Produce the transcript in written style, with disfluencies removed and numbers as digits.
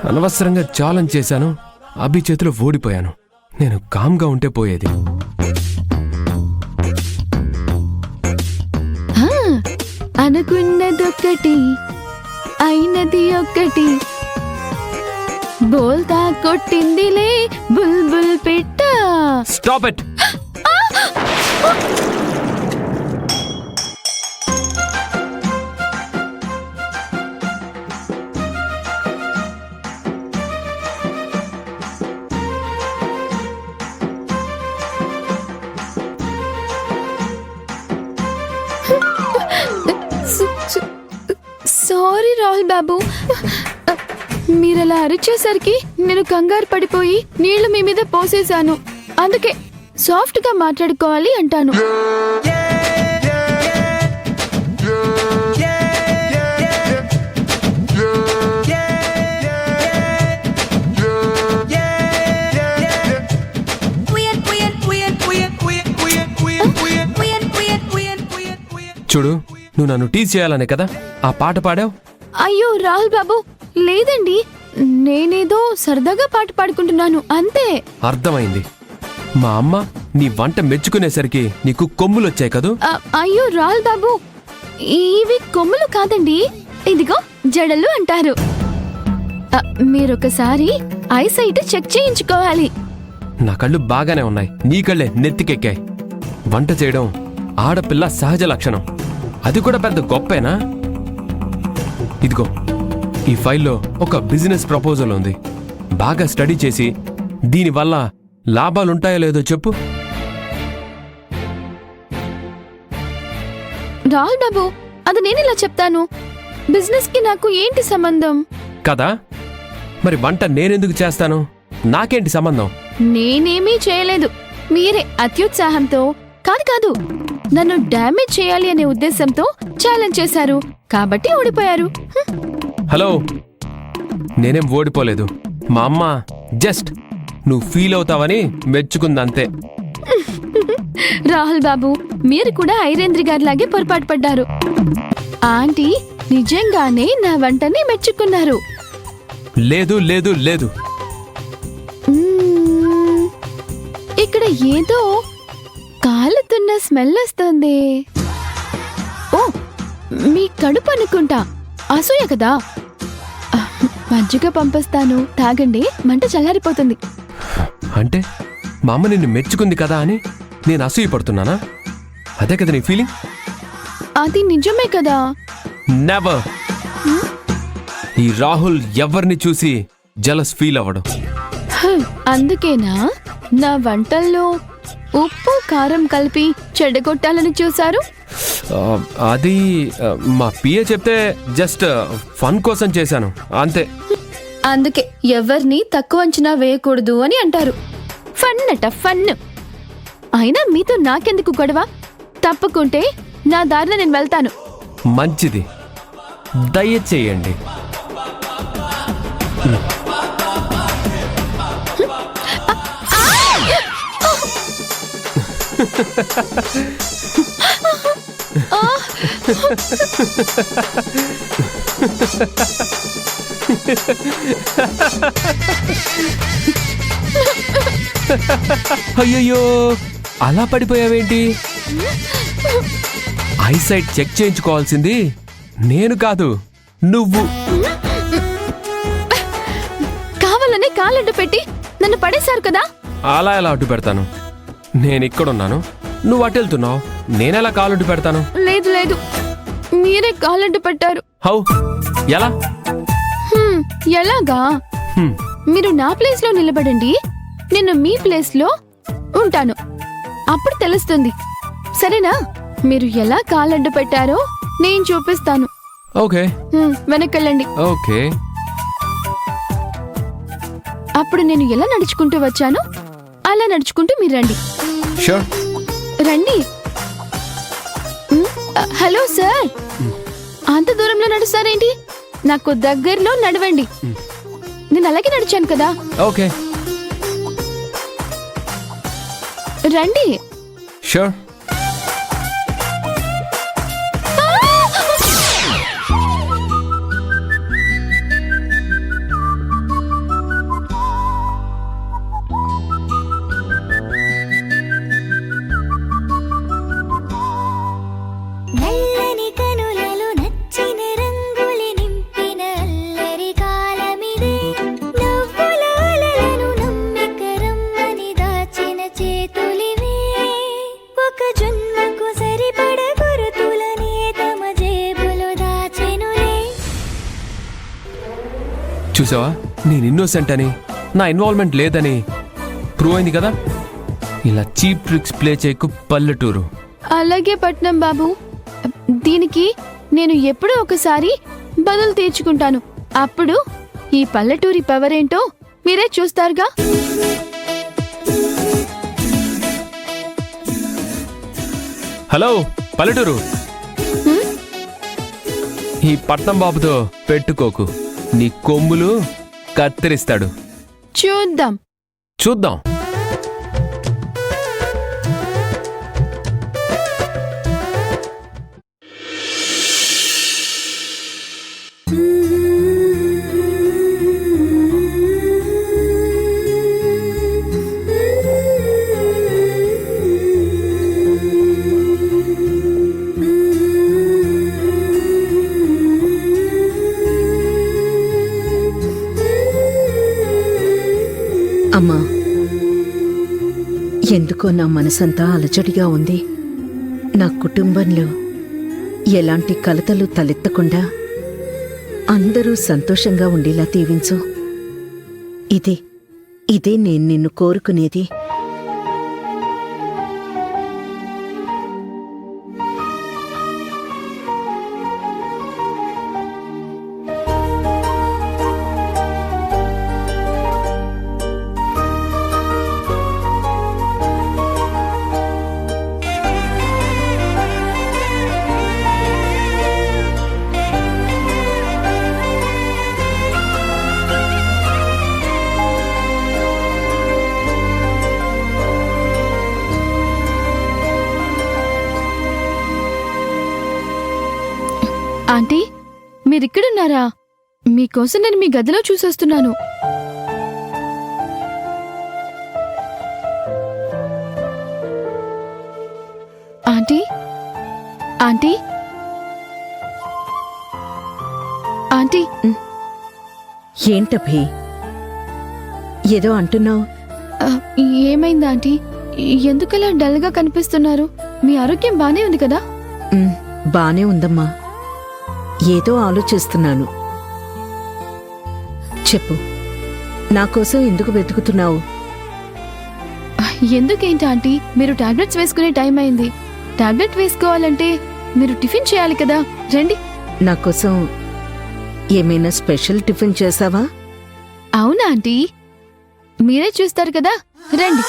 అనవసరంగా ఛాలెంజ్ చేశాను, అభి చేతిలో ఓడిపోయాను. నేను కామ్గా ఉంటే పోయేది. అనుకున్నదొక్కటి అయినది ఒక్కటి, బోల్తా కొట్టిందిలే బుల్బుల్ పెట్ట. Stop it. సారీ రాహుల్ బాబు, మీరలా అరిచేసరికి నేను కంగారు పడిపోయి నీళ్లు మీ మీద పోసేశాను. అందుకే సాఫ్ట్ గా మాట్లాడుకోవాలి అంటాను. చూడు, నువ్వు నన్ను టీజ్ చేయాలనే కదా ఆ పాట పాడావు. అయ్యో రాహుల్ బాబు, లేదండి, నేనేదో సరదాగా పాట పాడుకుంటున్నాను అంతే. అర్థమైంది. మా అమ్మ నీ వంట మెచ్చుకునేసరికి నీకు కొమ్ములు వచ్చాయి కదూ. అయ్యో రాహుల్ బాబు, ఇవి కొమ్ములు కాదండి, ఇదిగో జడలు అంటారు. మీరొకసారి ఐసైట్ చెక్ చేయించుకోవాలి. నా కళ్ళు బాగానే ఉన్నాయి, నీ కళ్ళే నెత్తికెక్కాయి. వంట చేయడం ఆడపిల్ల సహజ లక్షణం, అది కూడా పెద్ద గొప్పేనా? ఇదిగో ఈ ఫైల్లో ఒక బిజినెస్ ప్రపోజల్ ఉంది. బాగా స్టడీ చేసి దీనివల్ల లాభాలుంటాయో లేదో చెప్పు. రాహుల్ బాబు, అది నేనెలా చెప్తాను? బిజినెస్ కి నాకు ఏంటి సంబంధం? కదా, మరి వంట నేనెందుకు చేస్తాను? నాకేంటి సంబంధం? నేనేమీ చేయలేదు, మీరే అత్యుత్సాహంతో కాదు నన్ను డ్యామేజ్ చేయాలి అనే ఉద్దేశంతో ఛాలెంజ్ చేశారు, కాబట్టి ఓడిపోయారు. హలో, నేనేం ఓడిపోలేదు. మా అమ్మ జస్ట్ నువ్వు ఫీల్ అవుతావని మెచ్చుకుందంతే. రాహుల్ బాబు, మీరు కూడా ఐరేంద్రి గారిలాగే పొరపాటు పడ్డారు. ఆంటీ నిజంగానే నా వంటని మెచ్చుకున్నారు. లేదు లేదు లేదు, ఇక్కడ ఏదో కాలుతున్న స్మెల్ వస్తుంది. ఓ, మీ కడుపు అనుకుంటా. అసూయ కదా. మజ్జిగ పంపిస్తాను, తాగండి, మంట చల్లారిపోతుంది. అంటే మా అమ్మ నిన్ను మెచ్చుకుంది కదా అని నేను అసూయ పడుతున్నానా? అదే కదా నీ ఫీలింగ్? అది నిజమే కదా. నెవర్. ఈ రాహుల్ ఎవరిని చూసి జలస్ ఫీల్ అవ్వడం. అందుకేనా నా వంటల్లో ఉప్పు కారం కలిపి చెడగొట్టాలని చూశారు? అది మా పిఏ చెప్తే జస్ట్ ఫన్ కోసం చేశాను అంతే. అందుకే ఎవరిని తక్కువ అంచనా వేయకూడదు అని అంటారు. ఫన్ అట ఫన్. అయినా మీతో నాకెందుకు గొడవ? తప్పుకుంటే నా దారిలో నేను వెళ్తాను. మంచిది, దయచేయండి. అయ్యయ్యో, అలా పడిపోయావేంటి? ఐసైట్ చెక్ చేయించుకోవాల్సింది నేను కాదు, నువ్వు. కావాలనే కాలడ్డు పెట్టి నన్ను పడేశారు కదా. అలా ఎలా అడ్డు పెడతాను? నేనిక్కడున్నాను, నువ్వు అటెళ్తున్నావు, నేనెలా కాలడ్డు పెడతాను? లేదు లేదు, మీరే కాలడ్డు పెట్టారు. హౌ? ఎలా? ఎలాగా? మీరు నా ప్లేస్ లో నిలబడండి, నేను మీ ప్లేస్ లో ఉంటాను, అప్పుడు తెలుస్తుంది. సరేనా? మీరు ఎలా కాలడ్డు పెట్టారో నేను చూపిస్తాను. ఓకే, వెనక్కెళ్ళండి. ఓకే. అప్పుడు నేను ఎలా నడుచుకుంటూ వచ్చానో అలా నడుచుకుంటూ మీరు రండి. షూర్, రండి. హలో సార్, అంత దూరంలో నడుస్తారేంటి? నాకు దగ్గరలో నడవండి. నేను అలాగే నడిచాను కదా. ఓకే, రండి. షూర్. చూసావా, నేను ఇన్నోసెంట్ అని, నా ఇన్వాల్వ్మెంట్ లేదని ప్రూవ్ అయింది కదా. ఇలా చీప్ ట్రిక్స్ ప్లే చేయకు పల్లెటూరు. అలాగే పట్నం బాబు, దీనికి నేను ఎప్పుడో ఒకసారి బదులు తీర్చుకుంటాను. అప్పుడు ఈ పల్లెటూరి పవర్ ఏంటో మీరే చూస్తారుగా. హలో పల్లెటూరు, ఈ పట్నం బాబుతో పెట్టుకోకు, నీ కొమ్ములు కత్తిరిస్తాడు. చూద్దాం. చూద్దాం. అమ్మా, ఎందుకో నా మనసంతా అలజడిగా ఉంది. నా కుటుంబంలో ఎలాంటి కలతలు తలెత్తకుండా అందరూ సంతోషంగా ఉండేలా దీవించు. ఇదే నేను నిన్ను కోరుకునేది. ఆంటీ, మీరిక్కడున్నారా? మీకోసం నేను మీ గదిలో చూసొస్తున్నాను. Aunty, aunty, aunty. ఏంటభి, ఏదో అంటున్నావు? ఆ, ఏమైంది ఆంటీ? ఎందుకలా డల్గా కనిపిస్తున్నారు? మీ ఆరోగ్యం బానే ఉంది కదా? బానే ఉందమ్మా. ఏదో ఆలోచిస్తున్నాను. చెప్పు, నా కోసం ఎందుకు వెతుకుతున్నావు? ఎందుకేంటి ఆంటీ, మీరు టాబ్లెట్స్ వేసుకునే టైం అయింది. టాబ్లెట్ వేసుకోవాలంటే మీరు టిఫిన్ చేయాలి కదా. రండి. నా కోసం ఏమైనా స్పెషల్ టిఫిన్ చేసావా? అవునా ఆంటీ, మీరే చూస్తారు కదా. రండి.